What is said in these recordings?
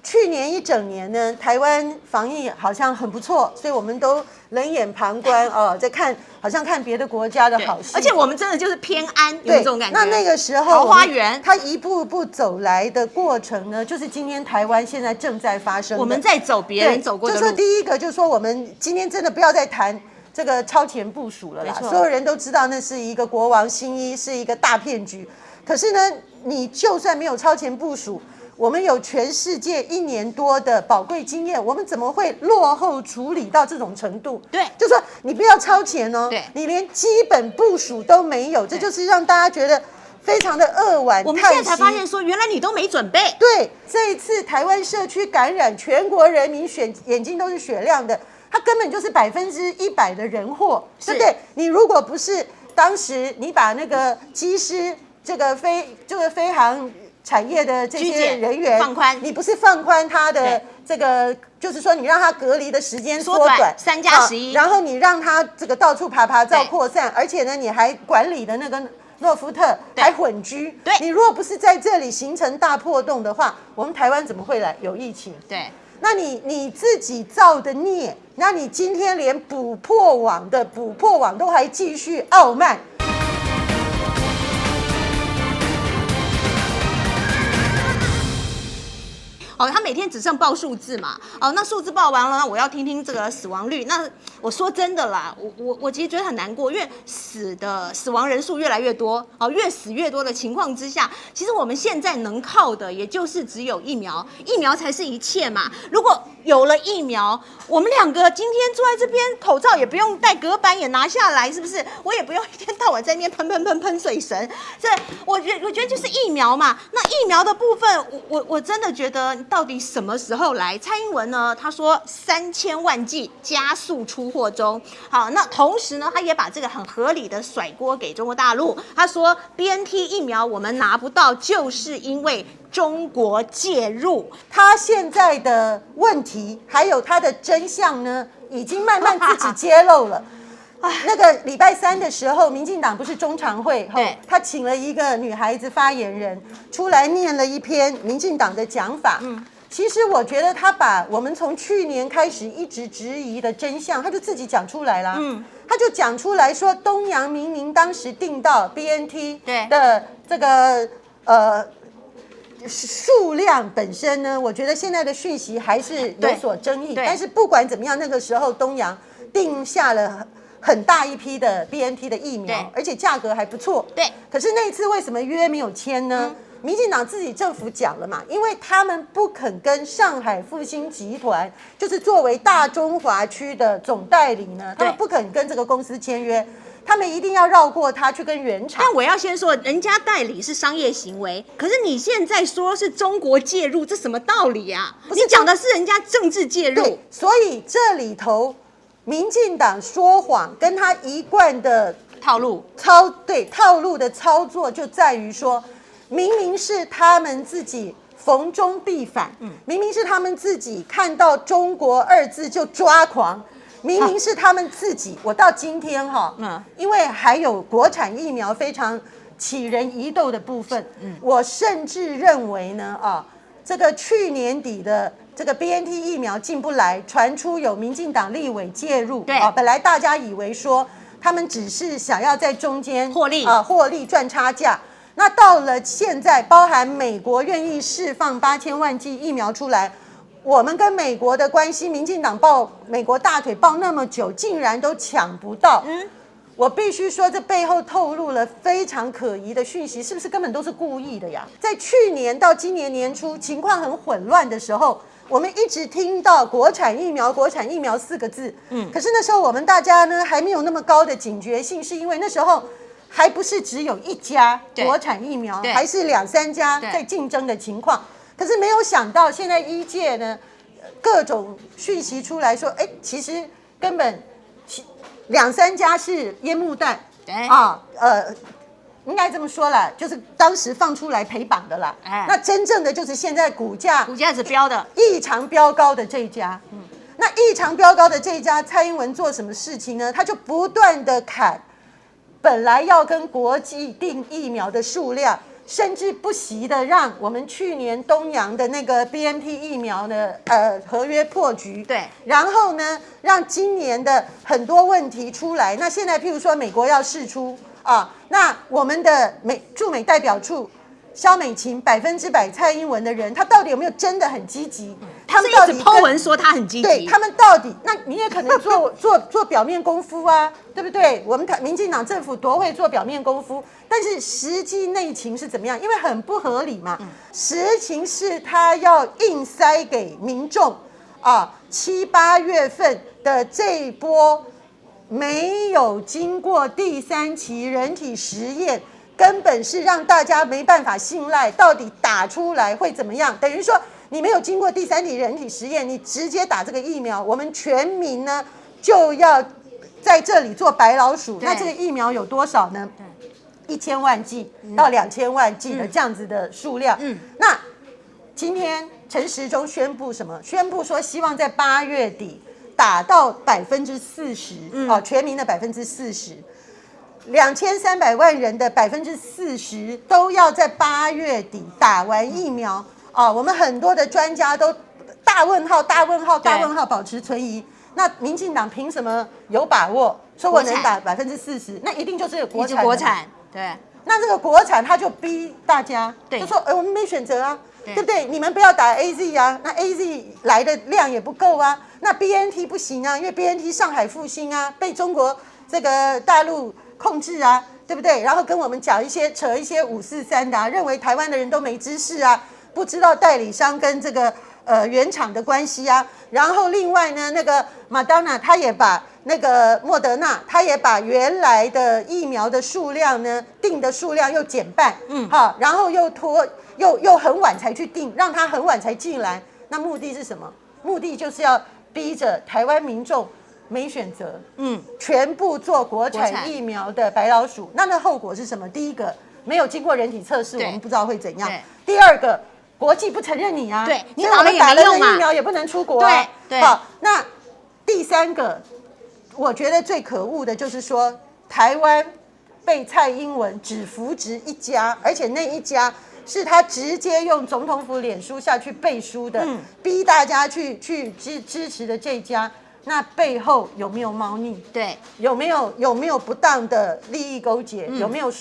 去年一整年呢，台湾防疫好像很不错，所以我们都冷眼旁观哦，在看，好像看别的国家的好戏。而且我们真的就是偏安，有这种感觉。那个时候，桃花源，它一步步走来的过程呢，就是今天台湾现在正在发生的。我们在走别人走过的路。就说第一个，就是说我们今天真的不要再谈这个超前部署了啦。所有人都知道那是一个国王新衣，是一个大骗局。可是呢，你就算没有超前部署，我们有全世界1年多的宝贵经验，我们怎么会落后处理到这种程度？对，就说你不要超前哦，对，你连基本部署都没有，这就是让大家觉得非常的扼腕。我们现在才发现说，原来你都没准备。对，这一次台湾社区感染，全国人民眼睛都是雪亮的，它根本就是100%的人祸，对不对？你如果不是当时你把那个机师这个飞航产业的这些人员放宽，你不是放宽他的这个，就是说你让他隔离的时间缩短3+11，然后你让他这个到处爬照扩散，而且呢，你还管理的那个诺福特还混居。对，你如果不是在这里形成大破洞的话，我们台湾怎么会来有疫情？对，那你自己造的孽，那你今天连补破网都还继续傲慢。哦，他每天只剩报数字嘛，哦，那数字报完了，那我要听听这个死亡率。那我说真的啦，我其实觉得很难过，因为死亡人数越来越多，哦，越死越多的情况之下，其实我们现在能靠的也就是只有疫苗，疫苗才是一切嘛。如果有了疫苗，我们2个今天坐在这边，口罩也不用戴，隔板也拿下来，是不是？我也不用一天到晚在那边喷水神。这我觉得就是疫苗嘛。那疫苗的部分，我真的觉得。到底什么时候来？蔡英文呢？他说3000万剂加速出货中。好，那同时呢，他也把这个很合理的甩锅给中国大陆。他说 BNT 疫苗我们拿不到，就是因为中国介入。他现在的问题还有他的真相呢，已经慢慢自己揭露了。那个礼拜3的时候，民进党不是中常会，他请了一个女孩子发言人出来念了一篇民进党的讲法。其实我觉得他把我们从去年开始一直质疑的真相，他就自己讲出来了。他就讲出来说，东洋明明当时定到 BNT 的这个数量本身呢，我觉得现在的讯息还是有所争议。但是不管怎么样，那个时候东洋定下了很大一批的 BNT 的疫苗，而且价格还不错。对。可是那一次为什么约没有签呢？民进党自己政府讲了嘛，因为他们不肯跟上海复兴集团，就是作为大中华区的总代理呢，他们不肯跟这个公司签约。他们一定要绕过他去跟原厂。但我要先说，人家代理是商业行为，可是你现在说是中国介入，这什么道理啊？你讲的是人家政治介入。对，所以这里头民进党说谎跟他一贯的套路的操作就在于说，明明是他们自己逢中必反，明明是他们自己看到中国2字就抓狂。明明是他们自己，我到今天因为还有国产疫苗非常起人疑窦的部分，我甚至认为呢，这个去年底的这个 BNT 疫苗进不来，传出有民进党立委介入，本来大家以为说他们只是想要在中间获利赚差价，那到了现在，包含美国愿意释放8000万剂疫苗出来。我们跟美国的关系，民进党抱美国大腿抱那么久，竟然都抢不到。我必须说，这背后透露了非常可疑的讯息，是不是根本都是故意的呀？在去年到今年年初，情况很混乱的时候，我们一直听到国产疫苗4个字。可是那时候我们大家呢还没有那么高的警觉性，是因为那时候还不是只有一家国产疫苗，还是2、3家在竞争的情况。可是没有想到，现在医界呢，各种讯息出来说，其实根本2、3家是烟幕弹，应该这么说啦，就是当时放出来陪绑的啦。那真正的就是现在股价指标的异常飙高的这一家。那异常飙高的这一家，蔡英文做什么事情呢？他就不断的砍，本来要跟国际订疫苗的数量。甚至不惜的让我们去年东洋的那个 BNT 疫苗的合约破局，对，然后呢，让今年的很多问题出来。那现在譬如说美国要释出啊，那我们的驻美代表处萧美琴100%蔡英文的人，他到底有没有真的很积极？他们一直 po 文说他很积极，对他们到底，那你也可能做表面功夫啊，对不对？我们民进党政府多会做表面功夫，但是实际内情是怎么样？因为很不合理嘛。实情是他要硬塞给民众啊，7、8月份的这一波没有经过第3期人体实验。根本是让大家没办法信赖，到底打出来会怎么样？等于说你没有经过第3期人体实验，你直接打这个疫苗，我们全民呢就要在这里做白老鼠。那这个疫苗有多少呢？1000万剂到2000万剂的这样子的数量。那今天陈时中宣布什么？宣布说希望在8月底打到40%，全民的40%。2300万人的40%都要在8月底打完疫苗啊！我们很多的专家都大问号、大问号、大问号，保持存疑。那民进党凭什么有把握说我能打40%？那一定就是国产。国产，对。那这个国产他就逼大家，就说我们没选择啊，对不对？你们不要打 AZ 啊，那 AZ 来的量也不够啊，那 BNT 不行啊，因为 BNT 上海复兴啊，被中国这个大陆控制啊，对不对？然后跟我们讲扯一些543的啊，认为台湾的人都没知识啊，不知道代理商跟这个原厂的关系啊。然后另外呢，那个马当娜他也把那个莫德纳，他也把原来的疫苗的数量呢定的数量又减半，然后又很晚才去定，让他很晚才进来。那目的是什么？目的就是要逼着台湾民众没选择，全部做国产疫苗的白老鼠。那后果是什么？第一个，没有经过人体测试，我们不知道会怎样。第二个，国际不承认你啊，对，你打了也没用嘛，疫苗也不能出国啊。对，好，那第三个，我觉得最可恶的就是说，台湾被蔡英文只扶植一家，而且那一家是他直接用总统府脸书下去背书的，逼大家去支持的这家。那背后有没有猫腻？对，有没有不当的利益勾结？有没有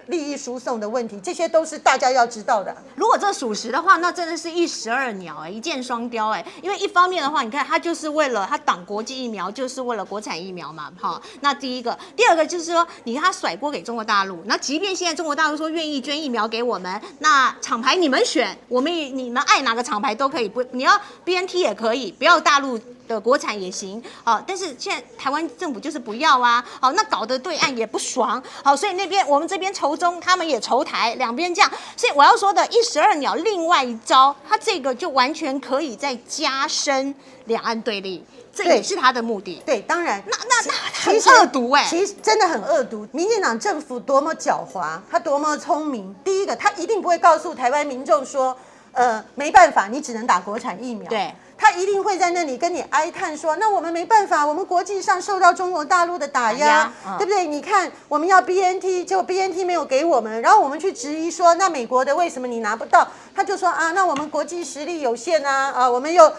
利益输送的问题？这些都是大家要知道的。如果这属实的话，那真的是一石二鸟一箭双雕因为一方面的话，你看他就是为了他挡国际疫苗，就是为了国产疫苗嘛，那第一个，第二个就是说，你看他甩锅给中国大陆，那即便现在中国大陆说愿意捐疫苗给我们，那厂牌你们选，你们爱哪个厂牌都可以，不，你要 BNT 也可以，不要大陆的国产也行，但是现在台湾政府就是不要啊，那搞得对岸也不爽，所以我们这边仇中，他们也仇台，两边这样，所以我要说的一石二鸟，另外一招，它这个就完全可以再加深两岸对立，这也是他的目的。对，当然，那很恶毒其实真的很恶毒。民进党政府多么狡猾，他多么聪明。第一个，他一定不会告诉台湾民众说，没办法，你只能打国产疫苗。对。他一定会在那里跟你哀叹说，那我们没办法，我们国际上受到中国大陆的打压，对不对？你看我们要 BNT， 结果 BNT 没有给我们，然后我们去质疑说，那美国的为什么你拿不到？他就说啊，那我们国际实力有限啊，我们又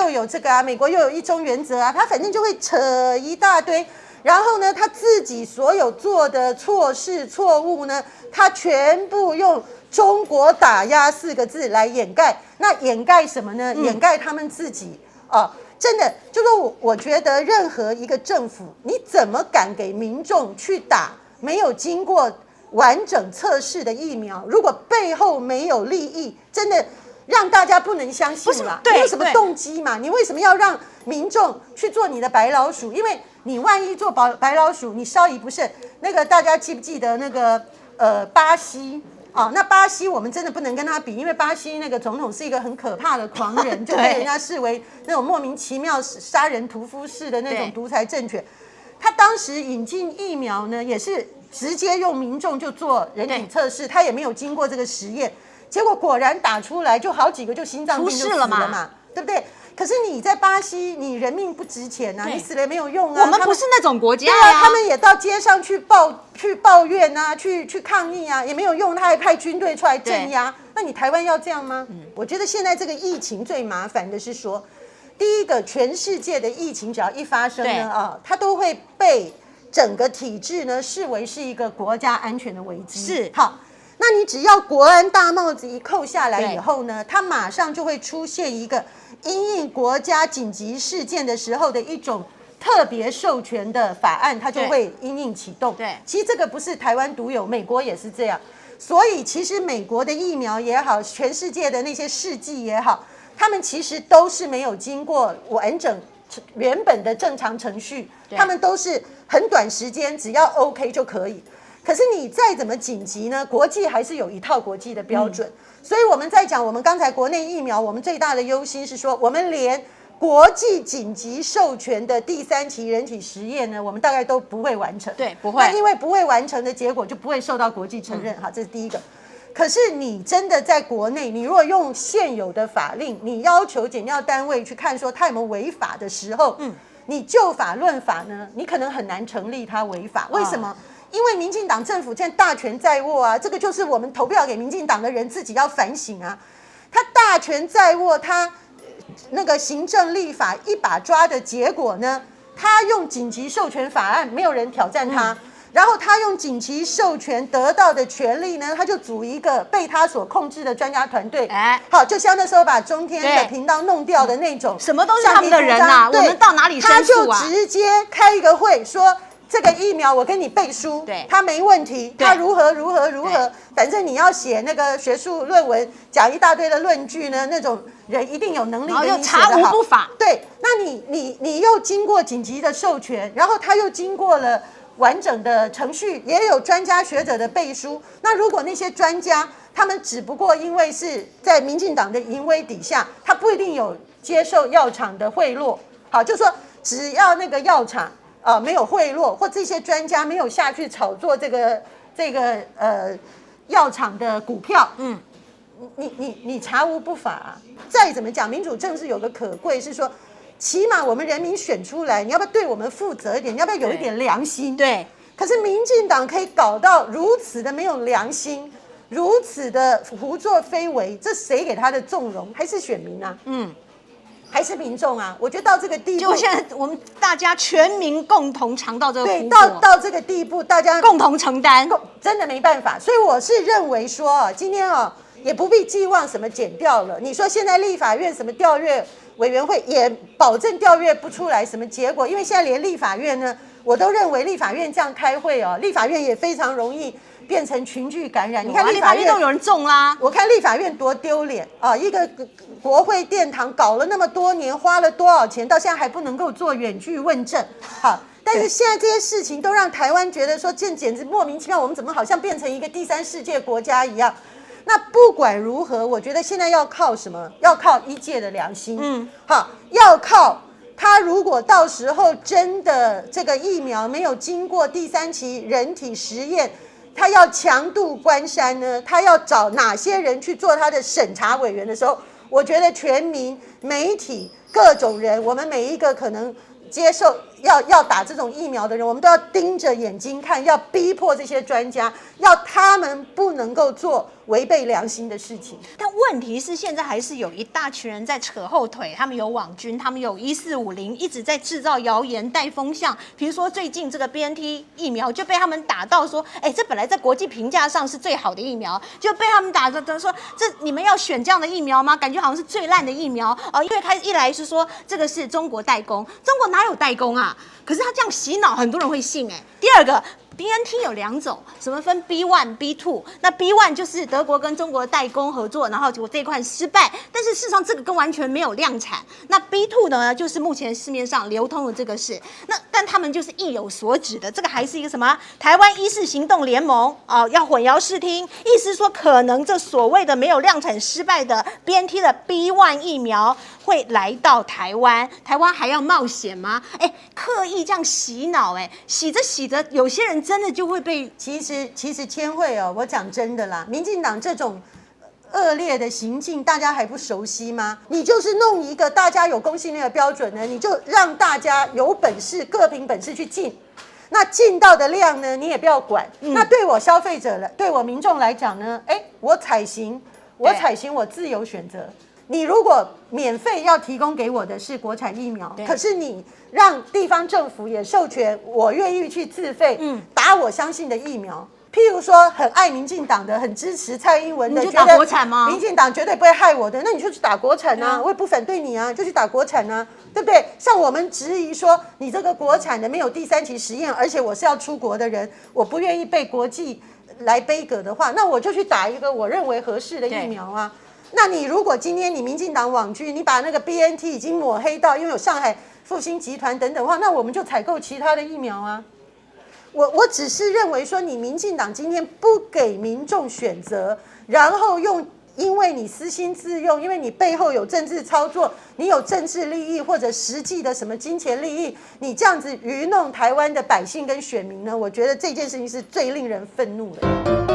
有这个啊，美国又有一中原则啊，他反正就会扯一大堆。然后呢，他自己所有做的错事错误呢，他全部用中国打压4个字来掩盖。那掩盖什么呢？掩盖他们自己真的就是我觉得任何一个政府，你怎么敢给民众去打没有经过完整测试的疫苗？如果背后没有利益，真的让大家不能相信嘛？你有什么动机嘛？你为什么要让民众去做你的白老鼠？因为你万一做白老鼠，你稍一不慎，那个大家记不记得那个巴西？那巴西我们真的不能跟他比，因为巴西那个总统是一个很可怕的狂人，就被人家视为那种莫名其妙杀人屠夫式的那种独裁政权。他当时引进疫苗呢，也是直接用民众就做人体测试，他也没有经过这个实验，结果果然打出来就好几个就心脏病就死了嘛，对不对？可是你在巴西，你人命不值钱啊，你死了也没有用啊。我们不是那种国家对啊，他们也到街上去抱怨啊，去抗议啊，也没有用，他还派军队出来镇压。那你台湾要这样吗？我觉得现在这个疫情最麻烦的是说，第一个，全世界的疫情只要一发生呢，它都会被整个体制呢视为是一个国家安全的危机。是，好。那你只要国安大帽子一扣下来以后呢，它马上就会出现一个因应国家紧急事件的时候的一种特别授权的法案，它就会因应启动。对，其实这个不是台湾独有，美国也是这样。所以其实美国的疫苗也好，全世界的那些试剂也好，他们其实都是没有经过完整原本的正常程序，他们都是很短时间，只要 OK 就可以。可是你再怎么紧急呢？国际还是有一套国际的标准，所以我们在讲我们刚才国内疫苗，我们最大的忧心是说，我们连国际紧急授权的第3期人体实验呢，我们大概都不会完成。对，不会。那因为不会完成的结果，就不会受到国际承认。好，这是第一个。可是你真的在国内，你如果用现有的法令，你要求检调单位去看说他有没有违法的时候，你就法论法呢，你可能很难成立他违法。为什么？因为民进党政府现在大权在握啊，这个就是我们投票给民进党的人自己要反省啊。他大权在握，他那个行政立法一把抓的结果呢，他用紧急授权法案，没有人挑战他。然后他用紧急授权得到的权利呢，他就组一个被他所控制的专家团队。好，就像那时候把中天的频道弄掉的那种，什么都是他们的人啊，我们到哪里申诉啊？他就直接开一个会说。这个疫苗我跟你背书，它没问题，它如何，反正你要写那个学术论文，讲一大堆的论据呢，那种人一定有能力给你写得好。查无不法。对，那你又经过紧急的授权，然后他又经过了完整的程序，也有专家学者的背书。那如果那些专家他们只不过因为是在民进党的淫威底下，他不一定有接受药厂的贿赂。好，就说只要那个药厂。没有贿赂，或这些专家没有下去炒作这个药厂的股票，你查无不法啊。再怎么讲，民主政治有个可贵是说，起码我们人民选出来，你要不要对我们负责一点？你要不要有一点良心？对。可是民进党可以搞到如此的没有良心，如此的胡作非为，这谁给他的纵容？还是选民啊？还是民众啊？我觉得到这个地步，就现在我们大家全民共同尝到这个苦果，对，到这个地步，大家共同承担，真的没办法。所以我是认为说，今天也不必寄望什么检调了。你说现在立法院什么调阅委员会也保证调阅不出来什么结果，因为现在连立法院呢，我都认为立法院这样开会立法院也非常容易变成群聚感染。你看立法院都有人中啦，我看立法院多丢脸啊！一个国会殿堂搞了那么多年，花了多少钱，到现在还不能够做远距问政。好，但是现在这些事情都让台湾觉得说，这简直莫名其妙，我们怎么好像变成一个第3世界国家一样？那不管如何，我觉得现在要靠什么？要靠医界的良心。好，要靠他如果到时候真的这个疫苗没有经过第3期人体实验。他要强渡关山呢？他要找哪些人去做他的审查委员的时候，我觉得全民、媒体、各种人，我们每一个可能接受要打这种疫苗的人，我们都要盯着眼睛看，要逼迫这些专家，要他们不能够做违背良心的事情。但问题是，现在还是有一大群人在扯后腿，他们有网军，他们有1450，一直在制造谣言、带风向。比如说最近这个 BNT 疫苗就被他们打到说，这本来在国际评价上是最好的疫苗，就被他们打着说，这你们要选这样的疫苗吗？感觉好像是最烂的疫苗因为一来是说这个是中国代工，中国哪有代工啊？可是他这样洗脑，很多人会信第二个。BNT 有2种，什么分 B1、B2？ 那 B1 就是德国跟中国代工合作，然后结果这一块失败，但是事实上这个跟完全没有量产。那 B2 呢，就是目前市面上流通的这个是，但他们就是意有所指的，这个还是一个什么台湾医事行动联盟要混淆视听，意思说可能这所谓的没有量产失败的 BNT 的 B1 疫苗会来到台湾，台湾还要冒险吗？刻意这样洗脑，洗着洗着，有些人真的就会被。其实千惠我讲真的啦，民进党这种恶劣的行径，大家还不熟悉吗？你就是弄一个大家有公信力的标准呢，你就让大家有本事各凭本事去进。那进到的量呢，你也不要管。那对我消费者对我民众来讲呢，我采行，我自由选择。你如果免费要提供给我的是国产疫苗，可是你让地方政府也授权，我愿意去自费打我相信的疫苗。譬如说，很爱民进党的，很支持蔡英文的，你就打国产吗？民进党绝对不会害我的，那你就去打国产啊，我也不反对你啊，就去打国产啊，对不对？像我们质疑说，你这个国产的没有第3期实验，而且我是要出国的人，我不愿意被国际来杯葛的话，那我就去打一个我认为合适的疫苗啊。那你如果今天你民进党网军，你把那个 BNT 已经抹黑到，因为有上海复兴集团等等的话，那我们就采购其他的疫苗啊。我只是认为说，你民进党今天不给民众选择，然后因为你私心自用，因为你背后有政治操作，你有政治利益或者实际的什么金钱利益，你这样子愚弄台湾的百姓跟选民呢？我觉得这件事情是最令人愤怒的。